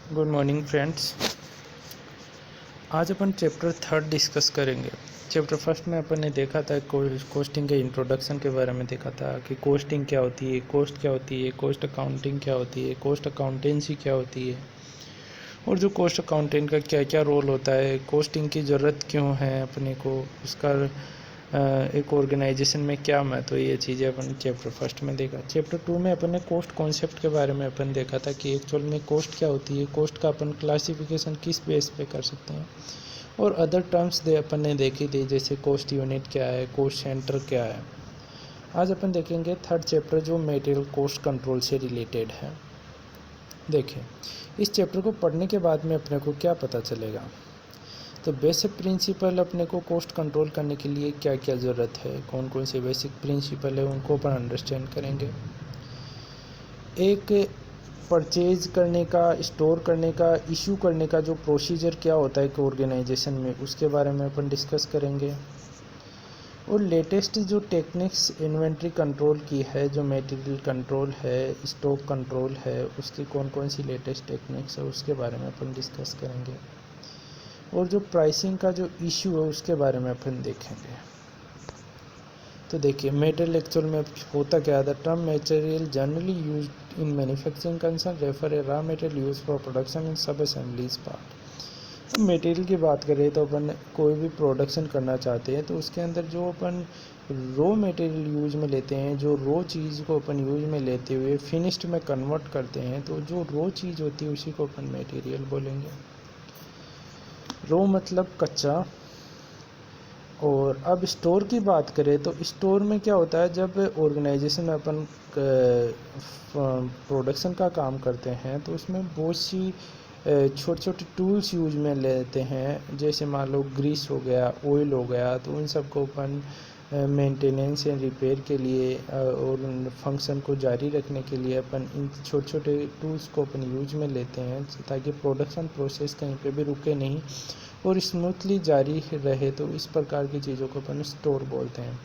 Good morning friends. आज अपन chapter 3 discuss करेंगे। Chapter first में अपन ने देखा था कोस्टिंग के इंट्रोडक्शन के बारे में देखा था कि कोस्टिंग क्या होती है, कोस्ट क्या होती है, कोस्ट अकाउंटिंग क्या होती है, कोस्ट अकाउंटेंसी क्या होती है और जो कोस्ट अकाउंटेंट का क्या क्या रोल होता है, कोस्टिंग की ज़रूरत क्यों है अपने को, उसका एक ऑर्गेनाइजेशन में क्या महत्व है। ये चीज़ें अपन चैप्टर फर्स्ट में देखा। चैप्टर 2 में अपन ने कोस्ट कॉन्सेप्ट के बारे में अपन देखा था कि एक्चुअल में कोस्ट क्या होती है, कोस्ट का अपन क्लासिफिकेशन किस बेस पे कर सकते हैं और अदर टर्म्स अपन ने देखी थी, जैसे कोस्ट यूनिट क्या है, कोस्ट सेंटर क्या है। आज अपन देखेंगे थर्ड चैप्टर जो मटेरियल कोस्ट कंट्रोल से रिलेटेड है। देखिए, इस चैप्टर को पढ़ने के बाद में अपने को क्या पता चलेगा, तो बेसिक प्रिंसिपल अपने को कोस्ट कंट्रोल करने के लिए क्या क्या ज़रूरत है, कौन कौन से बेसिक प्रिंसिपल है उनको अपन अंडरस्टैंड करेंगे। एक परचेज करने का, स्टोर करने का, इशू करने का जो प्रोसीजर क्या होता है एक ऑर्गेनाइजेशन में, उसके बारे में अपन डिस्कस करेंगे। और लेटेस्ट जो टेक्निक्स इन्वेंट्री कंट्रोल की है, जो मटेरियल कंट्रोल है, स्टॉक कंट्रोल है, उसकी कौन कौन सी लेटेस्ट टेक्निक्स है उसके बारे में अपन डिस्कस करेंगे। और जो प्राइसिंग का जो इशू है उसके बारे में अपन देखेंगे। तो देखिए, मटेरियल एक्चुअल में होता क्या है। The term material generally used in manufacturing concern refer A raw material use for production in सब असेंबलीज पार्ट। तो मटेरियल की बात करें तो अपन कोई भी प्रोडक्शन करना चाहते हैं तो उसके अंदर जो अपन रॉ मटेरियल यूज में लेते हैं, जो रॉ चीज़ को अपन यूज में लेते हुए फिनिश्ड में कन्वर्ट करते हैं, तो जो रॉ चीज़ होती है उसी को अपन मटेरियल बोलेंगे। रॉ मतलब कच्चा। और अब स्टोर की बात करें तो स्टोर में क्या होता है, जब ऑर्गेनाइजेशन में अपन प्रोडक्शन का काम करते हैं तो उसमें बहुत सी छोटे छोटे टूल्स यूज में लेते हैं। जैसे मान लो ग्रीस हो गया, ऑयल हो गया, तो उन सबको अपन मेंटेनेंस या रिपेयर के लिए और फंक्शन को जारी रखने के लिए अपन इन छोटे छोटे टूल्स को अपन यूज में लेते हैं, ताकि प्रोडक्शन प्रोसेस कहीं पे भी रुके नहीं और स्मूथली जारी रहे। तो इस प्रकार की चीज़ों को अपन स्टोर बोलते हैं।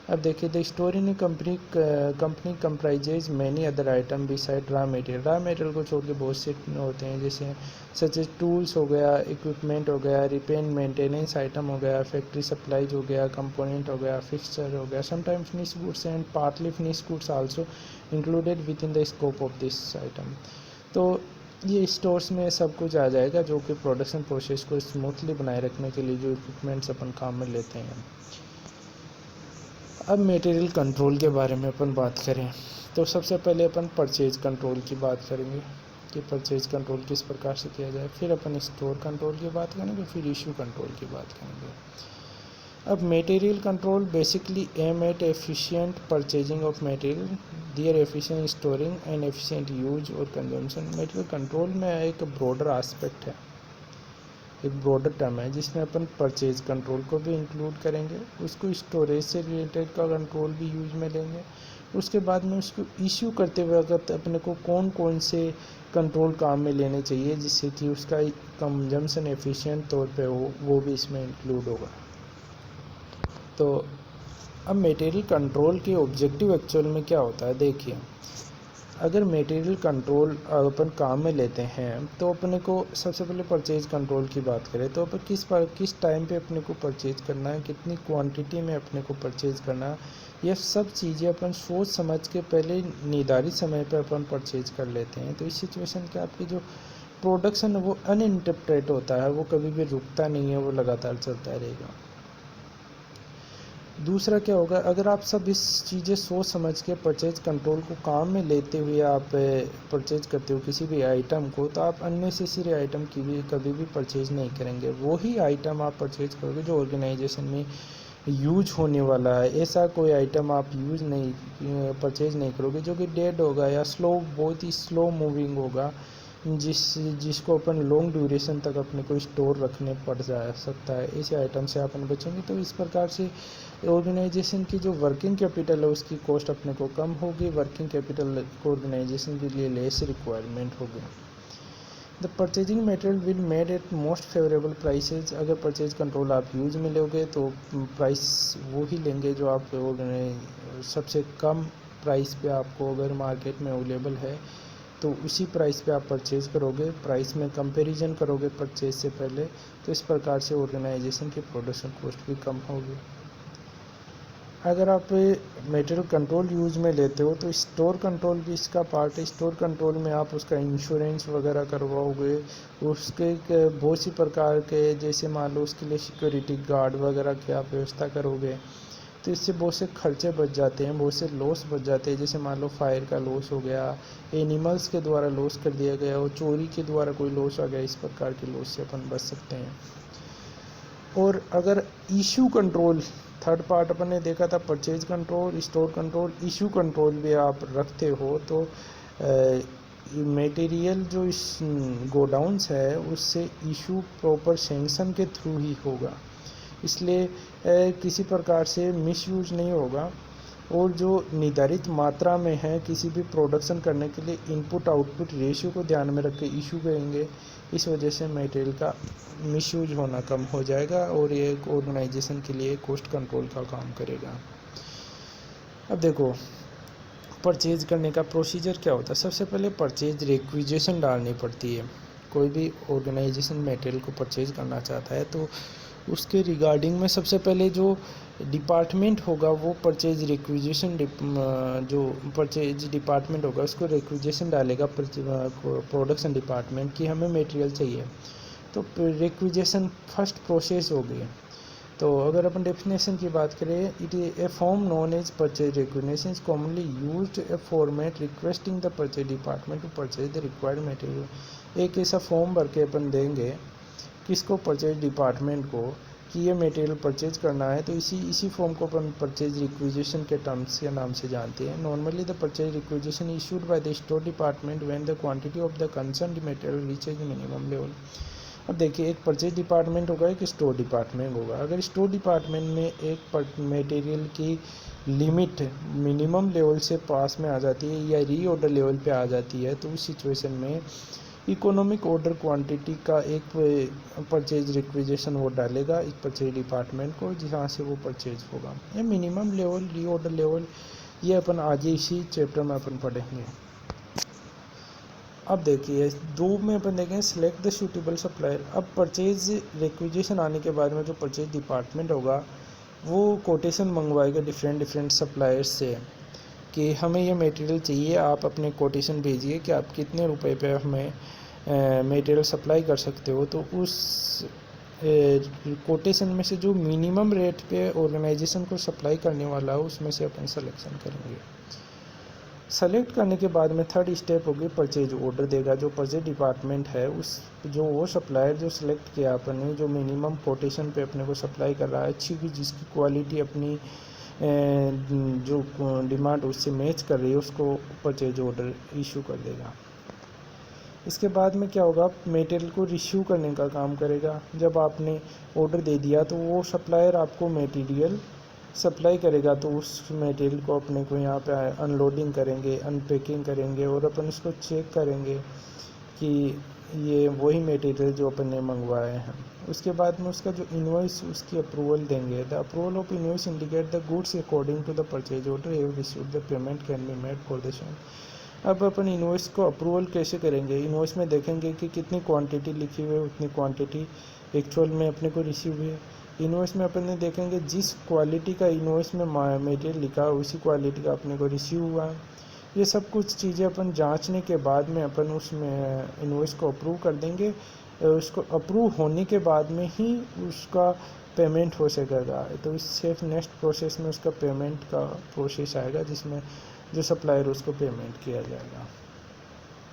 अब देखिए, the store in company comprises many other item beside raw material. Raw material को छोड़ के बहुत से होते हैं, जैसे सच एज टूल्स हो गया, इक्विपमेंट हो गया, रिपेयर मेंटेनेंस आइटम हो गया, फैक्ट्री सप्लाईज हो गया, कंपोनेंट हो गया, फिक्सचर हो गया। Sometime finish goods and partly finish goods also included with in the scope of this item. तो ये स्टोर्स में सब कुछ आ जाएगा जो कि प्रोडक्शन प्रोसेस को स्मूथली बनाए रखने के लिए जो इक्विपमेंट्स अपन काम में लेते हैं। अब मटेरियल कंट्रोल के बारे में अपन बात करें तो सबसे पहले अपन परचेज कंट्रोल की बात करेंगे कि परचेज कंट्रोल किस प्रकार से किया जाए। फिर अपन स्टोर कंट्रोल की बात करेंगे, फिर इशू कंट्रोल की बात करेंगे। अब material control basically aim at efficient purchasing of material, their efficient storing and efficient use और कंजम्पशन। मटेरियल कंट्रोल में एक ब्रॉडर एस्पेक्ट है, एक ब्रॉडर टर्म है जिसमें अपन परचेज कंट्रोल को भी इंक्लूड करेंगे, उसको स्टोरेज से रिलेटेड का कंट्रोल भी यूज में लेंगे। उसके बाद में उसको इश्यू करते वक्त अपने को कौन कौन से कंट्रोल काम में लेने चाहिए जिससे कि उसका कंजम्पशन एफिशिएंट तौर पे हो, वो भी इसमें इंक्लूड होगा। तो अब मटेरियल कंट्रोल के ऑब्जेक्टिव एक्चुअल में क्या होता है। देखिए, अगर मटेरियल कंट्रोल अपन काम में लेते हैं तो अपने को सबसे पहले परचेज कंट्रोल की बात करें तो अपन किस टाइम पे अपने को परचेज करना है, कितनी क्वांटिटी में अपने को परचेज करना है, यह सब चीज़ें अपन सोच समझ के पहले निर्धारित समय पे अपन परचेज कर लेते हैं। तो इस सिचुएशन के आपकी जो प्रोडक्शन है वो अनइंटरप्रेट होता है, वो कभी भी रुकता नहीं है, वो लगातार चलता रहेगा। दूसरा क्या होगा, अगर आप सब इस चीज़ें सोच समझ के परचेज कंट्रोल को काम में लेते हुए आप परचेज करते हो किसी भी आइटम को, तो आप अननेसेसरी आइटम की भी कभी भी परचेज नहीं करेंगे। वही आइटम आप परचेज करोगे जो ऑर्गेनाइजेशन में यूज होने वाला है। ऐसा कोई आइटम आप परचेज नहीं करोगे जो कि डेड होगा या बहुत ही स्लो मूविंग होगा, जिसको अपन लॉन्ग ड्यूरेशन तक अपने को स्टोर रखने पड़ जा सकता है। ऐसे आइटम से अपन बचेंगे तो इस प्रकार से ऑर्गेनाइजेशन की जो वर्किंग कैपिटल है उसकी कॉस्ट अपने को कम होगी, वर्किंग कैपिटल ऑर्गेनाइजेशन के लिए लेस रिक्वायरमेंट होगी। The purchasing material will made at most favourable prices. अगर परचेज कंट्रोल आप यूज में लोगे तो प्राइस वो ही लेंगे जो आप सबसे कम प्राइस पे आपको अगर मार्केट में अवेलेबल है तो उसी प्राइस पे आप परचेज़ करोगे, प्राइस में कंपैरिजन करोगे परचेज से पहले, तो इस प्रकार से ऑर्गेनाइजेशन की प्रोडक्शन कॉस्ट भी कम होगी। अगर आप मटेरियल कंट्रोल यूज में लेते हो तो स्टोर कंट्रोल भी इसका पार्ट है। स्टोर कंट्रोल में आप उसका इंश्योरेंस वगैरह करवाओगे, उसके बहुत सी प्रकार के, जैसे मान लो उसके लिए सिक्योरिटी गार्ड वगैरह की आप व्यवस्था करोगे, तो इससे बहुत से खर्चे बच जाते हैं, बहुत से लॉस बच जाते हैं। जैसे मान लो फायर का लॉस हो गया, एनिमल्स के द्वारा लॉस कर दिया गया, और चोरी के द्वारा कोई लॉस आ गया, इस प्रकार के लॉस से अपन बच सकते हैं। और अगर इशू कंट्रोल, थर्ड पार्ट अपन ने देखा था purchase control, store control, issue control भी आप रखते हो, तो मटेरियल जो इस गोडाउन्स है उससे इशू प्रॉपर सेंक्शन के थ्रू ही होगा, इसलिए किसी प्रकार से मिसयूज नहीं होगा। और जो निर्धारित मात्रा में है किसी भी प्रोडक्शन करने के लिए इनपुट आउटपुट रेशियो को ध्यान में रख के इशू करेंगे, इस वजह से मटेरियल का मिसयूज होना कम हो जाएगा और ये एक ऑर्गेनाइजेशन के लिए कॉस्ट कंट्रोल का काम करेगा। अब देखो परचेज करने का प्रोसीजर क्या होता है। सबसे पहले परचेज रिक्विजिशन डालनी पड़ती है। कोई भी ऑर्गेनाइजेशन मटेरियल को परचेज करना चाहता है तो उसके रिगार्डिंग में सबसे पहले जो डिपार्टमेंट होगा वो परचेज रिक्विजिशन, जो परचेज डिपार्टमेंट होगा उसको रिक्विजिशन डालेगा प्रोडक्शन डिपार्टमेंट की हमें मटेरियल चाहिए, तो रिक्विजिशन फर्स्ट प्रोसेस हो गई। तो अगर अपन डेफिनेशन की बात करें, it is a form known as purchase requisition commonly used a format requesting the purchase department to purchase the required material. एक ऐसा फॉर्म भर के अपन देंगे किसको, परचेज डिपार्टमेंट को, कि ये मटेरियल परचेज करना है, तो इसी फॉर्म को अपन परचेज रिक्विजिशन के टर्म्स के नाम से जानते हैं। Normally the purchase requisition issued by the store department when the quantity of the concerned material reaches minimum level. अब देखिए, एक परचेज डिपार्टमेंट होगा, एक स्टोर डिपार्टमेंट होगा। अगर स्टोर डिपार्टमेंट में एक मटेरियल की लिमिट मिनिमम लेवल से पास में आ जाती है या री ऑर्डर लेवल पे आ जाती है, तो उस सिचुएशन में इकोनॉमिक ऑर्डर क्वांटिटी का एक परचेज रिक्विजिशन वो डालेगा इस परचेज डिपार्टमेंट को, जहाँ से वो परचेज होगा। ये मिनिमम लेवल, री ऑर्डर लेवल, ये अपन आज इसी चैप्टर में अपन पढ़ेंगे। अब देखिए, दो में अपन देखेंगे सिलेक्ट द सूटेबल सप्लायर। अब परचेज रिक्विजिशन आने के बाद में जो परचेज डिपार्टमेंट होगा वो कोटेशन मंगवाएगा डिफरेंट सप्लायर्स से कि हमें ये मटेरियल चाहिए, आप अपने कोटेशन भेजिए कि आप कितने रुपए पे हमें मटेरियल सप्लाई कर सकते हो। तो उस कोटेशन में से जो मिनिमम रेट पे ऑर्गेनाइजेशन को सप्लाई करने वाला है उसमें से अपन सिलेक्शन करेंगे। सेलेक्ट करने के बाद में थर्ड स्टेप होगी परचेज ऑर्डर देगा जो परचेज डिपार्टमेंट है, उस जो वो सप्लायर जो सिलेक्ट किया अपन ने, जो मिनिमम कोटेशन पे अपने को सप्लाई कर रहा है, अच्छी की जिसकी क्वालिटी अपनी जो डिमांड उससे मैच कर रही है, उसको परचेज ऑर्डर इशू कर देगा। इसके बाद में क्या होगा, मटेरियल को रिसीव करने का काम करेगा। जब आपने ऑर्डर दे दिया तो वो सप्लायर आपको मटेरियल सप्लाई करेगा, तो उस मटेरियल को अपने को यहाँ पे अनलोडिंग करेंगे, अनपैकिंग करेंगे और अपन इसको चेक करेंगे कि ये वही मटेरियल जो अपन ने मंगवाए हैं। उसके बाद में उसका जो इनवॉइस उसकी अप्रूवल देंगे। The approval of invoice indicate the goods according to the purchase order have received the payment can be made for the same. अब अपन इनवॉइस को अप्रूवल कैसे करेंगे, इनवॉइस में देखेंगे कि कितनी क्वांटिटी लिखी हुई है, उतनी क्वांटिटी एक्चुअल में अपने को रिसीव हुई है। इनवॉइस में अपन ने देखेंगे जिस क्वालिटी का इनवॉइस में मटेरियल लिखा है उसी क्वालिटी का अपने को रिसीव हुआ है। ये सब कुछ चीज़ें अपन जांचने के बाद में अपन उसमें इनवॉइस को अप्रूव कर देंगे। उसको अप्रूव होने के बाद में ही उसका पेमेंट हो सकेगा। तो इससे नेक्स्ट प्रोसेस में उसका पेमेंट का प्रोसेस आएगा जिसमें जो सप्लायर उसको पेमेंट किया जाएगा।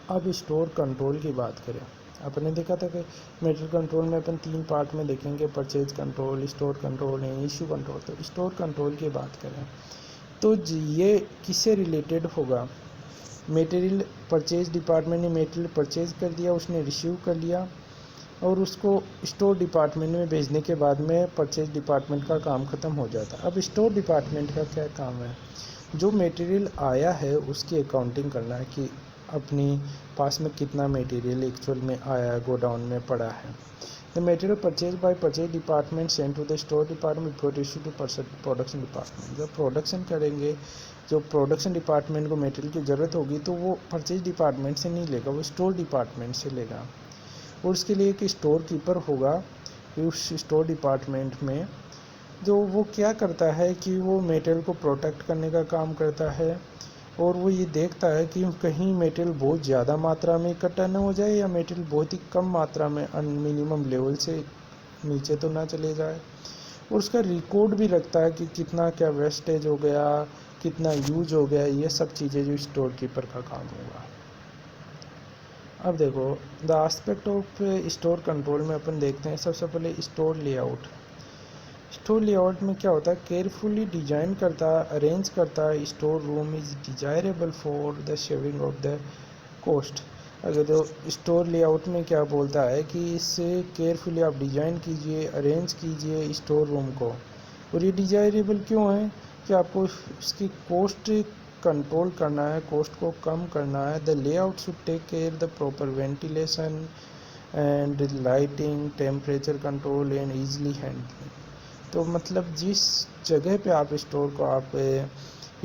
अब स्टोर कंट्रोल की बात करें, अपन ने देखा था कि मटेरियल कंट्रोल में अपन 3 पार्ट में देखेंगे, purchase control, store control and issue control. तो स्टोर कंट्रोल की बात करें तो ये किससे रिलेटेड होगा, मटेरियल परचेज डिपार्टमेंट ने मटेरियल परचेज कर दिया, उसने रिसीव कर लिया और उसको स्टोर डिपार्टमेंट में भेजने के बाद में परचेज डिपार्टमेंट का काम ख़त्म हो जाता। अब स्टोर डिपार्टमेंट का क्या काम है, जो मटेरियल आया है उसकी अकाउंटिंग करना है कि अपनी पास में कितना मटेरियल एक्चुअल में आया है, गोडाउन में पड़ा है। The material purchase by purchase department send to the store department before issue to production department. जब प्रोडक्शन करेंगे, जो प्रोडक्शन डिपार्टमेंट को मटेरियल की ज़रूरत होगी तो वो परचेज डिपार्टमेंट से नहीं लेगा, वो स्टोर डिपार्टमेंट से लेगा। और उसके लिए एक स्टोर कीपर होगा उस स्टोर डिपार्टमेंट में, जो वो क्या करता है कि वो मटेरियल को प्रोटेक्ट करने का काम करता है, और वो ये देखता है कि कहीं मटेरियल बहुत ज़्यादा मात्रा में इकट्ठा न हो जाए या मटेरियल बहुत ही कम मात्रा में मिनिमम लेवल से नीचे तो ना चले जाए। और उसका रिकॉर्ड भी रखता है कि कितना क्या वेस्टेज हो गया, कितना यूज हो गया, ये सब चीज़ें जो स्टोर कीपर का काम होगा। अब देखो the aspect of store control में अपन देखते हैं सबसे पहले स्टोर लेआउट। स्टोर लेआउट में क्या होता है, केयरफुली डिजाइन करता है, अरेंज करता है store room is desirable for the shaving of the cost. अगर तो स्टोर लेआउट में क्या बोलता है कि इससे केयरफुली आप डिजाइन कीजिए, अरेंज कीजिए स्टोर रूम को। और ये डिजायरेबल क्यों है कि आपको इसकी कॉस्ट कंट्रोल करना है, कॉस्ट को कम करना है। The layout should take care the proper ventilation and lighting, temperature control and easily handling. तो मतलब जिस जगह पे आप स्टोर को आप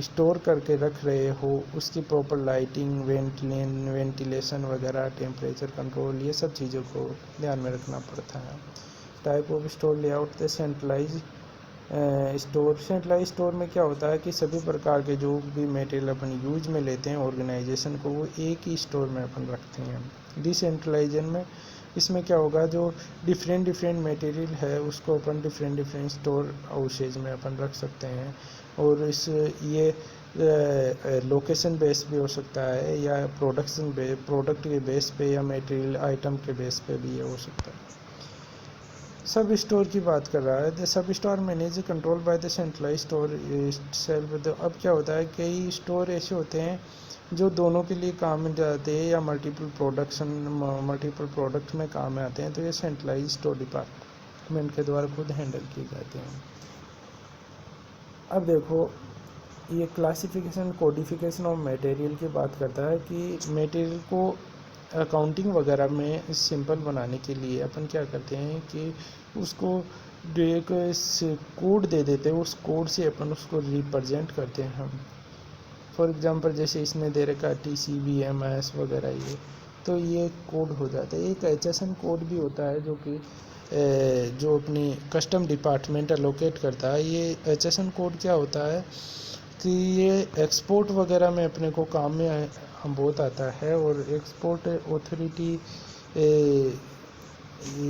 स्टोर करके रख रहे हो उसकी प्रॉपर लाइटिंग, वेंटिलेशन वगैरह, टेम्परेचर कंट्रोल, ये सब चीज़ों को ध्यान में रखना पड़ता है। Type of store layout the centralize store. Centralize store में क्या होता है कि सभी प्रकार के जो भी मटेरियल अपन यूज में लेते हैं ऑर्गेनाइजेशन को, वो एक ही स्टोर में अपन रखते हैं। डिसेंट्रलाइजेशन में इसमें क्या होगा, जो डिफरेंट मटेरियल है उसको अपन डिफरेंट स्टोर हाउसेज में अपन रख सकते हैं। और इस ये लोकेशन बेस भी हो सकता है या प्रोडक्ट के बेस पे या मटेरियल आइटम के बेस पे भी ये हो सकता है। सब स्टोर की बात कर रहा है। The sub store manage control by the centralize store self. अब क्या होता है, कई स्टोर ऐसे होते हैं जो दोनों के लिए काम में जाते हैं या मल्टीपल प्रोडक्ट में काम में आते हैं, तो ये सेंट्रलाइज स्टोर डिपार्टमेंट के द्वारा खुद हैंडल किए जाते हैं। अब देखो ये क्लासिफिकेशन कोडिफिकेशन ऑफ मटेरियल की बात करता है कि मटेरियल को अकाउंटिंग वगैरह में सिंपल बनाने के लिए अपन क्या करते हैं कि उसको एक कोड दे देते हैं, उस कोड से अपन उसको रिप्रेजेंट करते हैं हम। फॉर एग्जांपल जैसे इसने दे रखा है TCBMS वगैरह, ये तो ये कोड हो जाता है। एक HSN कोड भी होता है जो कि जो अपनी कस्टम डिपार्टमेंट एलोकेट करता है। ये HSN कोड क्या होता है कि ये एक्सपोर्ट वगैरह में अपने को काम में हम बहुत आता है, और एक्सपोर्ट अथॉरिटी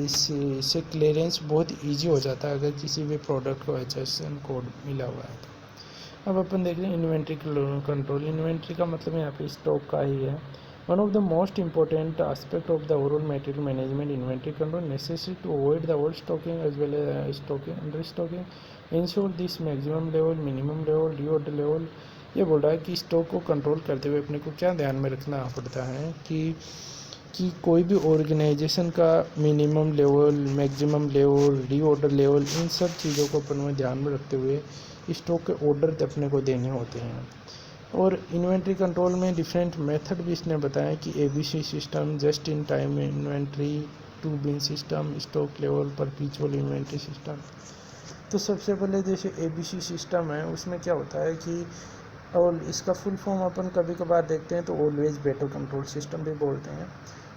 से क्लियरेंस बहुत इजी हो जाता है अगर किसी भी प्रोडक्ट को HSN कोड मिला हुआ है तो। अब अपन देख रहे हैं इन्वेंट्री कंट्रोल। इन्वेंट्री का मतलब यहाँ पे स्टॉक का ही है। One of the most important aspect of the overall material management inventory control necessary to avoid the overstocking as well as stocking, understocking, ensure this maximum level, minimum level, reorder level. ये बोल रहा है कि stock को control करते हुए अपने को क्या ध्यान में रखना पड़ता है कि कोई भी ऑर्गेनाइजेशन का minimum level, maximum level, reorder level, इन सब चीज़ों को अपन में ध्यान में रखते हुए स्टॉक के ऑर्डर अपने को देने होते हैं। और इन्वेंट्री कंट्रोल में डिफरेंट मेथड भी इसने बताया कि ABC system, just in time inventory, 2 bin system, stock level, perpetual inventory system. तो सबसे पहले जैसे ABC सिस्टम है उसमें क्या होता है कि, और इसका फुल फॉर्म अपन कभी कभार देखते हैं तो ऑलवेज बेटर कंट्रोल सिस्टम भी बोलते हैं।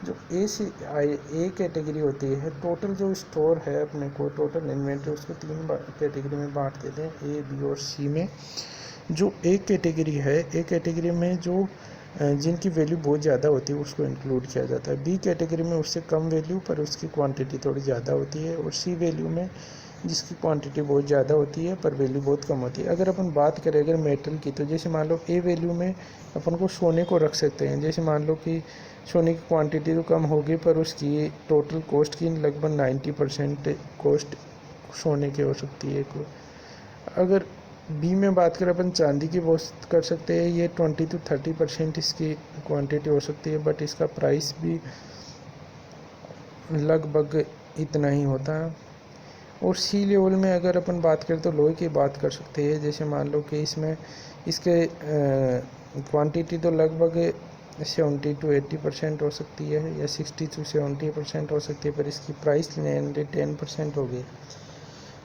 जो ए कैटेगरी होती है, टोटल जो स्टोर है अपने को, टोटल इन्वेंट्री, उसको 3 कैटेगरी में बांट देते हैं, A, B और C में। जो ए कैटेगरी है, ए कैटेगरी में जो जिनकी वैल्यू बहुत ज़्यादा होती है उसको इंक्लूड किया जाता है। B कैटेगरी में उससे कम वैल्यू पर उसकी क्वांटिटी थोड़ी ज़्यादा होती है। और C वैल्यू में जिसकी क्वांटिटी बहुत ज़्यादा होती है पर वैल्यू बहुत कम होती है। अगर अपन बात करें अगर मेटल की, तो जैसे मान लो ए वैल्यू में अपन को सोने को रख सकते हैं। जैसे मान लो कि सोने की क्वांटिटी तो कम होगी पर उसकी टोटल कॉस्ट की लगभग 90% कॉस्ट सोने की हो सकती है। अगर बी में बात करें अपन चांदी की बात कर सकते हैं, ये 20 to 30% इसकी क्वांटिटी हो सकती है, बट इसका प्राइस भी लगभग इतना ही होता है। और सी लेवल में अगर अपन बात करें तो लोहे की बात कर सकते हैं। जैसे मान लो कि इसमें इसके क्वांटिटी तो लगभग 70 to 80% हो सकती है या 60 to 70% हो सकती है, पर इसकी प्राइस 10% होगी।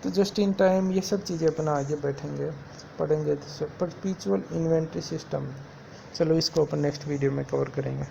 तो जस्ट इन टाइम ये सब चीज़ें अपना आगे बैठेंगे पढ़ेंगे। परपेचुअल इन्वेंट्री सिस्टम, चलो इसको अपन नेक्स्ट वीडियो में कवर करेंगे।